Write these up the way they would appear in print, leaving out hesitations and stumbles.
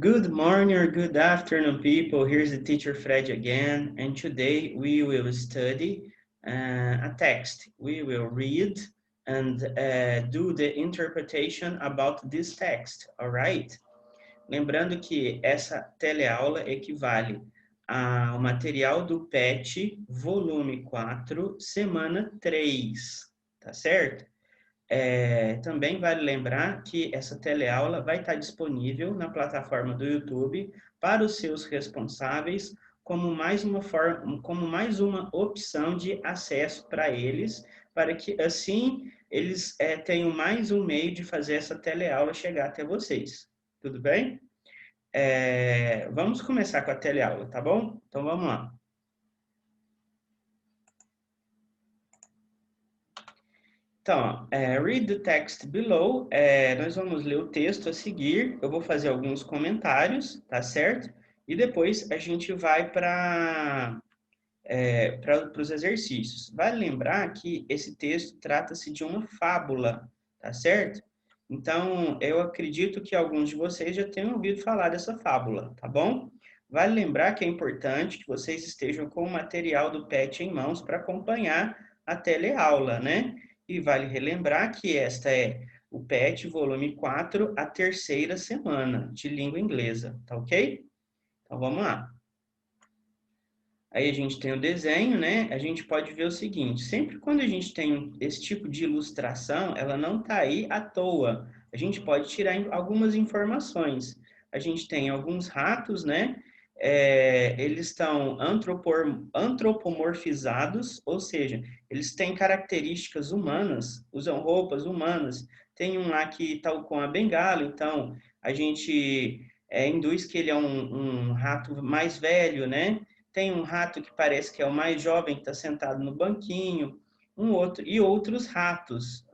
Good morning or good afternoon, people. Here's the teacher Fred again, and today we will study a text. We will read and do the interpretation about this text, all right? Lembrando que essa teleaula equivale ao material do PET, volume 4, semana 3, tá certo? Também vale lembrar que essa teleaula vai estar disponível na plataforma do YouTube para os seus responsáveis como mais uma opção de acesso para eles, para que assim eles tenham mais um meio de fazer essa teleaula chegar até vocês. Tudo bem? Vamos começar com a teleaula, tá bom? Então vamos lá. Então, read the text below. Nós vamos ler o texto a seguir. Eu vou fazer alguns comentários, tá certo? E depois a gente vai para os exercícios. Vale lembrar que esse texto trata-se de uma fábula, tá certo? Então, eu acredito que alguns de vocês já tenham ouvido falar dessa fábula, tá bom? Vale lembrar que é importante que vocês estejam com o material do PET em mãos para acompanhar a teleaula, né? E vale relembrar que esta é o PET volume 4, a terceira semana de língua inglesa, tá ok? Então vamos lá. Aí a gente tem o desenho, né? A gente pode ver o seguinte, sempre quando a gente tem esse tipo de ilustração, ela não está aí à toa. A gente pode tirar algumas informações. A gente tem alguns ratos, né? Eles estão antropomorfizados, ou seja, eles têm características humanas, usam roupas humanas. Tem um lá que está com a bengala, então a gente induz que ele é um rato mais velho, né? Tem um rato que parece que é o mais jovem, que está sentado no banquinho, e outros ratos,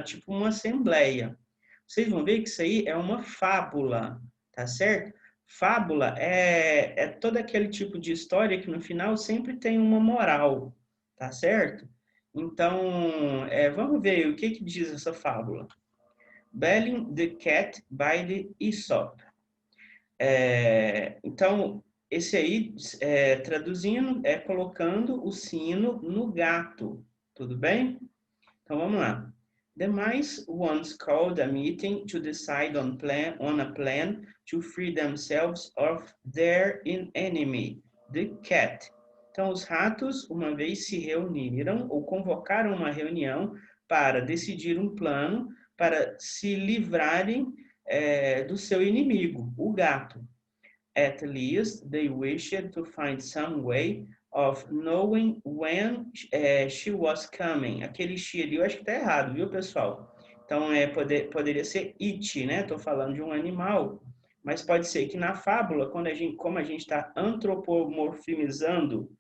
tipo uma assembleia. Vocês vão ver que isso aí é uma fábula, tá certo? Fábula é todo aquele tipo de história que no final sempre tem uma moral, tá certo? Então, vamos ver o que diz essa fábula. Belling the Cat by the Aesop. Então, esse aí, traduzindo, é colocando o sino no gato. Tudo bem? Então, vamos lá. The mice once called a meeting to decide on a plan to free themselves of their enemy, the cat. Então, os ratos, uma vez se reuniram ou convocaram uma reunião para decidir um plano para se livrarem do seu inimigo, o gato. At least they wished to find some way of knowing when she was coming. Aquele she ali eu acho que tá errado, viu, pessoal? Então, poderia ser it, né? Estou falando de um animal, mas pode ser que na fábula, como a gente está antropomorfizando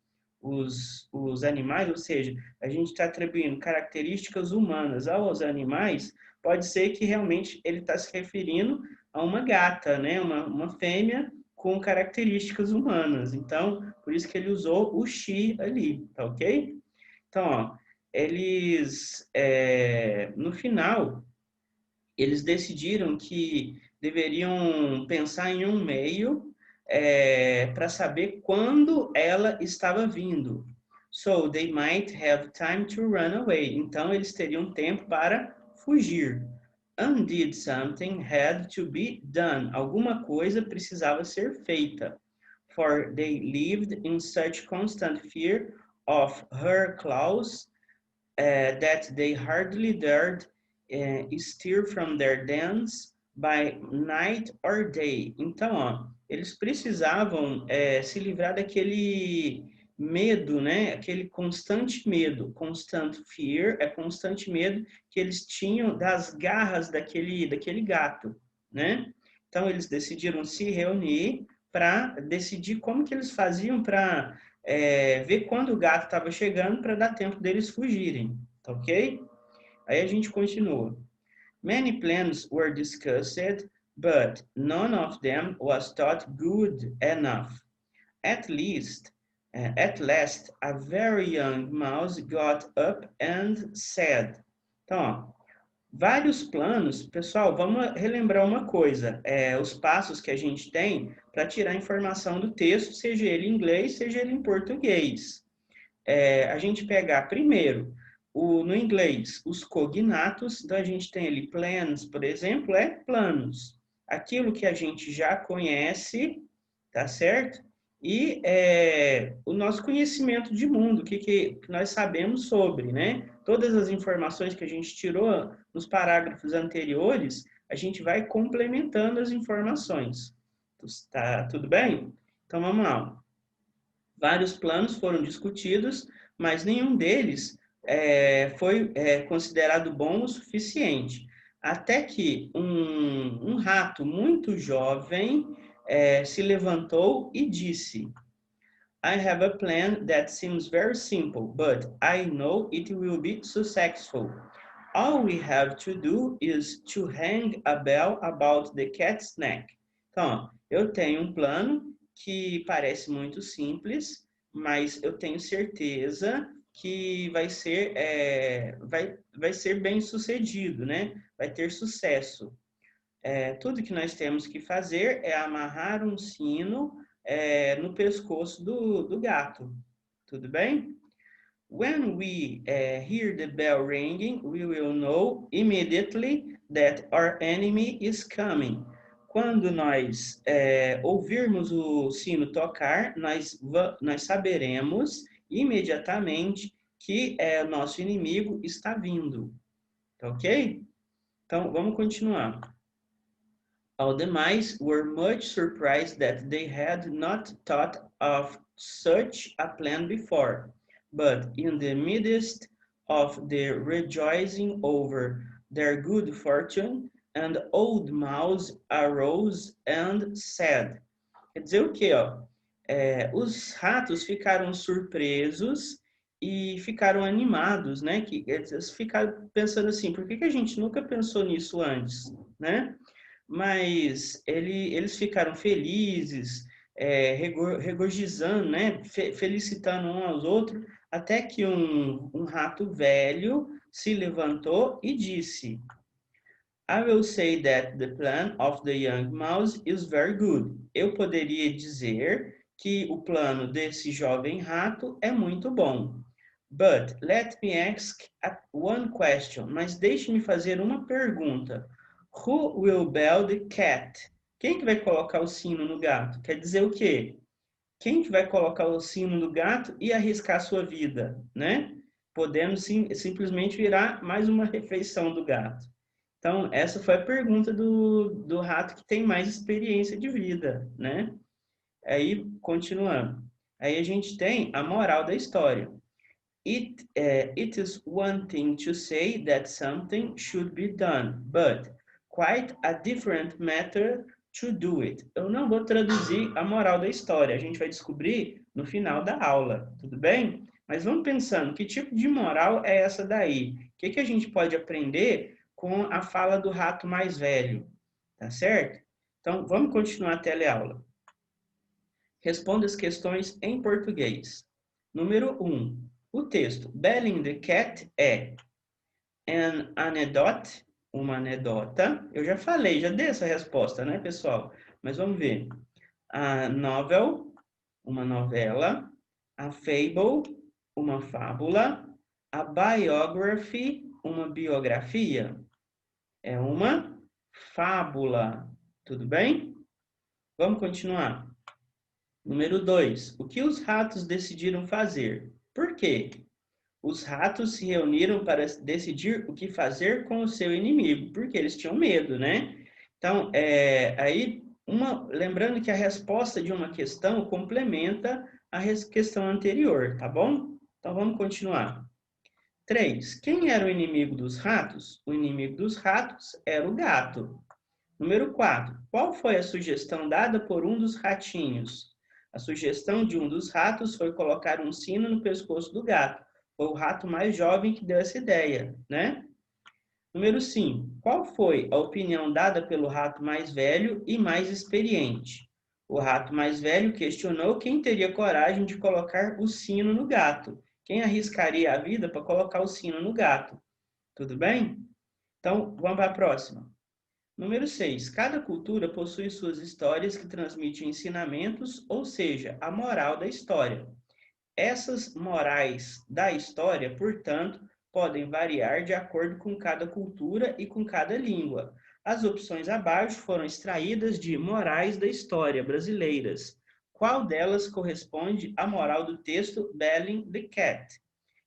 os animais, ou seja, a gente está atribuindo características humanas aos animais, pode ser que realmente ele está se referindo a uma gata, né? Uma fêmea com características humanas. Então, por isso que ele usou o she ali, tá ok? Então, ó, no final, eles decidiram que deveriam pensar em um meio para saber quando ela estava vindo. So, they might have time to run away. Então, eles teriam tempo para fugir. Undid something had to be done. Alguma coisa precisava ser feita. For they lived in such constant fear of her claws that they hardly dared stir from their dens by night or day. Então, ó, eles precisavam se livrar daquele medo, né? Aquele constante medo, constant fear, é constante medo que eles tinham das garras daquele gato, né? Então, eles decidiram se reunir para decidir como que eles faziam para ver quando o gato estava chegando para dar tempo deles fugirem, tá ok? Aí a gente continua. Many plans were discussed, but none of them was thought good enough. At last, a very young mouse got up and said. Então, ó, Vários planos, pessoal, vamos relembrar uma coisa, os passos que a gente tem para tirar informação do texto, seja ele em inglês, seja ele em português. A gente pegar primeiro, no inglês, os cognatos, então a gente tem ali plans, por exemplo, planos. Aquilo que a gente já conhece, tá certo? E o nosso conhecimento de mundo, o que nós sabemos sobre, né? Todas as informações que a gente tirou nos parágrafos anteriores, a gente vai complementando as informações. Tá tudo bem? Então vamos lá. Vários planos foram discutidos, mas nenhum deles foi considerado bom o suficiente. Até que um rato muito jovem se levantou e disse: I have a plan that seems very simple, but I know it will be successful. All we have to do is to hang a bell about the cat's neck. Então, eu tenho um plano que parece muito simples, mas eu tenho certeza que vai ser bem sucedido, né? Vai ter sucesso. Tudo que nós temos que fazer é amarrar um sino no pescoço do gato. Tudo bem? When we hear the bell ringing, we will know immediately that our enemy is coming. Quando nós ouvirmos o sino tocar, nós saberemos imediatamente que o nosso inimigo está vindo. Tá ok? Então, vamos continuar. All the mice were much surprised that they had not thought of such a plan before. But in the midst of the rejoicing over their good fortune, an old mouse arose and said. Quer dizer o quê? Os ratos ficaram surpresos e ficaram animados, né? Eles ficaram pensando assim, por que a gente nunca pensou nisso antes, né? Mas eles ficaram felizes, regozijando, né? Felicitando um aos outros, até que um rato velho se levantou e disse: I will say that the plan of the young mouse is very good. Eu poderia dizer que o plano desse jovem rato é muito bom. But let me ask one question. Mas deixe-me fazer uma pergunta. Who will bell the cat? Quem que vai colocar o sino no gato? Quer dizer o quê? Quem que vai colocar o sino no gato e arriscar a sua vida, né? Podendo simplesmente virar mais uma refeição do gato. Então, essa foi a pergunta do rato que tem mais experiência de vida, né? Aí, continuando. Aí a gente tem a moral da história. It is one thing to say that something should be done, but quite a different matter to do it. Eu não vou traduzir a moral da história, a gente vai descobrir no final da aula, tudo bem? Mas vamos pensando, que tipo de moral é essa daí? O que a gente pode aprender com a fala do rato mais velho, tá certo? Então, vamos continuar a teleaula. Responda as questões em português. Número 1. O texto Belling the Cat é an anecdote, uma anedota. Eu já falei, já dei essa resposta, né, pessoal? Mas vamos ver. A novel, uma novela. A fable, uma fábula. A biography, uma biografia. É uma fábula. Tudo bem? Vamos continuar. Número 2. O que os ratos decidiram fazer? Por quê? Os ratos se reuniram para decidir o que fazer com o seu inimigo, porque eles tinham medo, né? Então, lembrando que a resposta de uma questão complementa a questão anterior, tá bom? Então, vamos continuar. 3. Quem era o inimigo dos ratos? O inimigo dos ratos era o gato. Número 4. Qual foi a sugestão dada por um dos ratinhos? A sugestão de um dos ratos foi colocar um sino no pescoço do gato. Foi o rato mais jovem que deu essa ideia, né? Número 5. Qual foi a opinião dada pelo rato mais velho e mais experiente? O rato mais velho questionou quem teria coragem de colocar o sino no gato. Quem arriscaria a vida para colocar o sino no gato? Tudo bem? Então, vamos para a próxima. Número 6. Cada cultura possui suas histórias que transmitem ensinamentos, ou seja, a moral da história. Essas morais da história, portanto, podem variar de acordo com cada cultura e com cada língua. As opções abaixo foram extraídas de Morais da História Brasileiras. Qual delas corresponde à moral do texto Belling the Cat?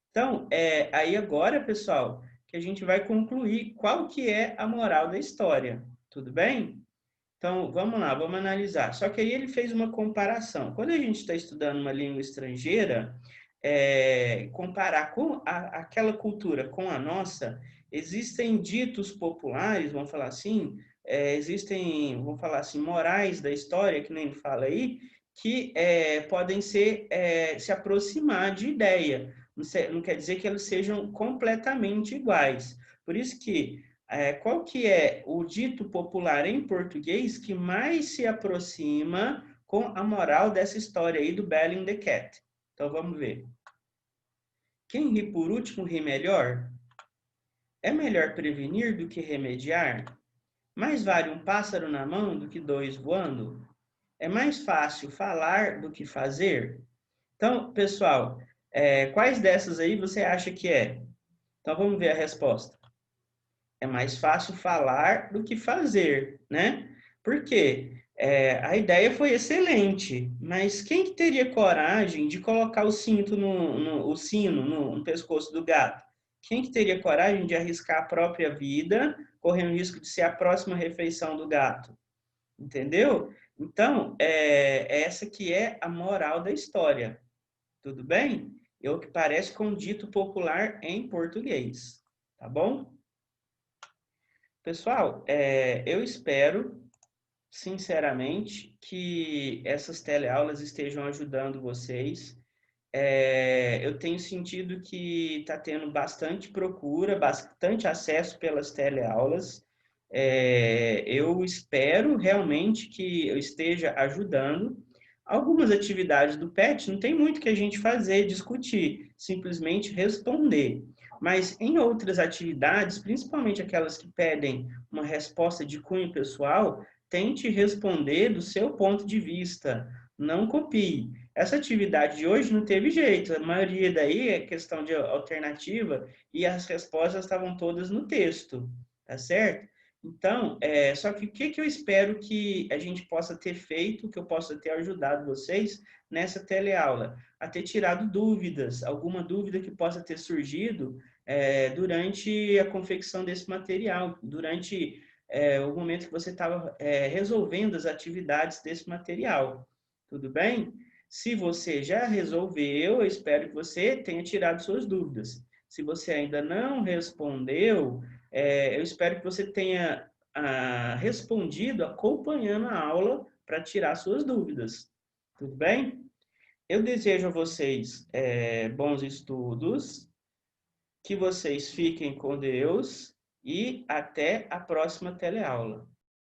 Então, aí agora, pessoal, que a gente vai concluir qual que é a moral da história. Tudo bem? Então, vamos lá, vamos analisar. Só que aí ele fez uma comparação. Quando a gente está estudando uma língua estrangeira, comparar com aquela cultura com a nossa, existem ditos populares, vamos falar assim, existem, vamos falar assim, morais da história, que nem ele fala aí, que podem se aproximar de ideia. Não quer dizer que elas sejam completamente iguais. Por isso que qual que é o dito popular em português que mais se aproxima com a moral dessa história aí do Belling the Cat? Então vamos ver. Quem ri por último ri melhor? É melhor prevenir do que remediar? Mais vale um pássaro na mão do que dois voando? É mais fácil falar do que fazer? Então, pessoal, quais dessas aí você acha que é? Então vamos ver a resposta. É mais fácil falar do que fazer, né? Por quê? A ideia foi excelente, mas quem que teria coragem de colocar o cinto o sino no pescoço do gato? Quem que teria coragem de arriscar a própria vida, correndo o risco de ser a próxima refeição do gato? Entendeu? Então, essa que é a moral da história. Tudo bem? É o que parece com um dito popular em português. Tá bom? Pessoal, eu espero, sinceramente, que essas teleaulas estejam ajudando vocês. Eu tenho sentido que está tendo bastante procura, bastante acesso pelas teleaulas. Eu espero realmente que eu esteja ajudando. Algumas atividades do PET não tem muito que a gente fazer, discutir, simplesmente responder. Mas em outras atividades, principalmente aquelas que pedem uma resposta de cunho pessoal, tente responder do seu ponto de vista, não copie. Essa atividade de hoje não teve jeito, a maioria daí é questão de alternativa e as respostas estavam todas no texto, tá certo? Então, só que o que eu espero que a gente possa ter feito, que eu possa ter ajudado vocês nessa teleaula? A ter tirado dúvidas, alguma dúvida que possa ter surgido durante a confecção desse material, durante o momento que você estava resolvendo as atividades desse material. Tudo bem? Se você já resolveu, eu espero que você tenha tirado suas dúvidas. Se você ainda não respondeu, eu espero que você tenha respondido acompanhando a aula para tirar suas dúvidas. Tudo bem? Eu desejo a vocês bons estudos, que vocês fiquem com Deus e até a próxima teleaula.